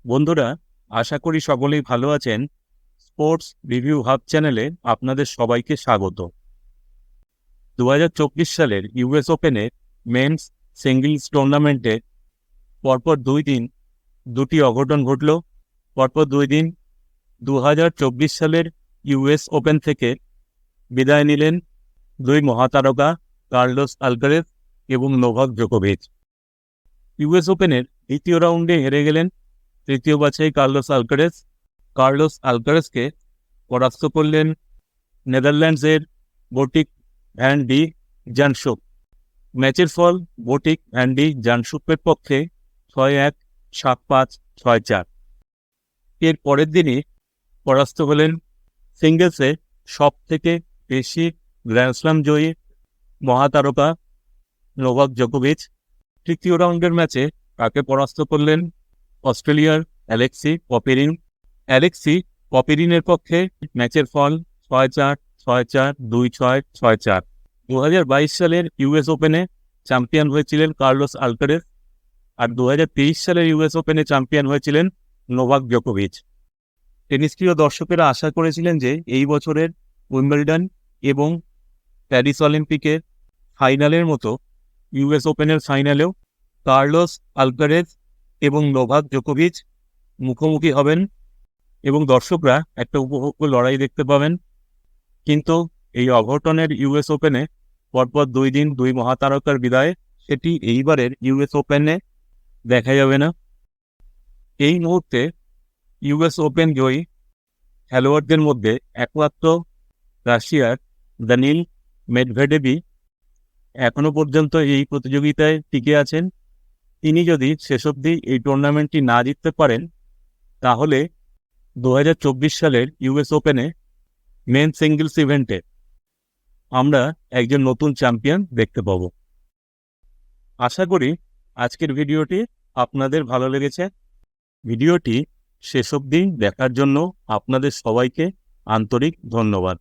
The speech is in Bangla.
বন্ধুরা, আশা করি সকলেই ভালো আছেন। স্পোর্টস রিভিউ হাব চ্যানেলে আপনাদের সবাইকে স্বাগত। 2024 সালের ইউএস ওপেনে মেন্স সিঙ্গলস টুর্নামেন্টে পরপর 2 দিন দুটি অঘটন ঘটল। পরপর 2 দিন 2024 সালের ইউএস ওপেন থেকে বিদায় নিলেন দুই মহাতারকা কার্লোস আলকারেজ এবং নোভাক জোকোভিচ। ইউএস ওপেনের দ্বিতীয় রাউন্ডে হেরে গেলেন তৃতীয় বাছাই কার্লোস আলকারেজকে পরাস্ত করলেন নেদারল্যান্ডসের বোটিক ভ্যান ডি জানশুক। ম্যাচের ফল বোটিক ভ্যান ডি জানশুকের পক্ষে 6-1, 7-5, 6-4। এর পরের দিনই পরাস্ত হলেন সিঙ্গলসে সব থেকে বেশি গ্র্যান্ডস্লাম জয়ী মহাতারকা নোভাক জোকোভিচ। তৃতীয় রাউন্ডের ম্যাচে তাকে পরাস্ত করলেন অস্ট্রেলিয়ার অ্যালেক্সি পপিরিনের পক্ষে ম্যাচের ফল 6-4, 6-4, 2-6, 6-4। 2022 সালের ইউএস ওপেনে চ্যাম্পিয়ন হয়েছিলেন কার্লোস আলকারেজ, আর 2023 সালের ইউএস ওপেনে চ্যাম্পিয়ন হয়েছিলেন নোভাক জোকোভিচ। টেনিস প্রিয় দর্শকেরা আশা করেছিলেন যে এই বছরের উইম্বলডন এবং প্যারিস অলিম্পিকের ফাইনালের মতো ইউএস ওপেনের ফাইনালেও কার্লোস আলকারেজ এবং নোভাক জোকোভিচ মুখোমুখি হবেন এবং দর্শকরা একটা উপভোগ্য লড়াই দেখতে পাবেন। কিন্তু এই অঘটনের ইউএস ওপেনে পরপর 2 দিন 2 মহাতারকার বিদায়, সেটি এইবারের ইউএস ওপেনে দেখা যাবে না। এই মুহূর্তে ইউএস ওপেন জয়ী খেলোয়াড়দের মধ্যে একমাত্র রাশিয়ার দানিল মেদভেডেভই এখনো পর্যন্ত এই প্রতিযোগিতায় টিকে আছেন। তিনি যদি শেষ অবধি এই টুর্নামেন্টটি না জিততে পারেন, তাহলে 2024 সালের ইউএস ওপেনে মেন সিঙ্গলস ইভেন্টে আমরা একজন নতুন চ্যাম্পিয়ন দেখতে পাব। আশা করি আজকের ভিডিওটি আপনাদের ভালো লেগেছে। ভিডিওটি শেষ অবধি দেখার জন্য আপনাদের সবাইকে আন্তরিক ধন্যবাদ।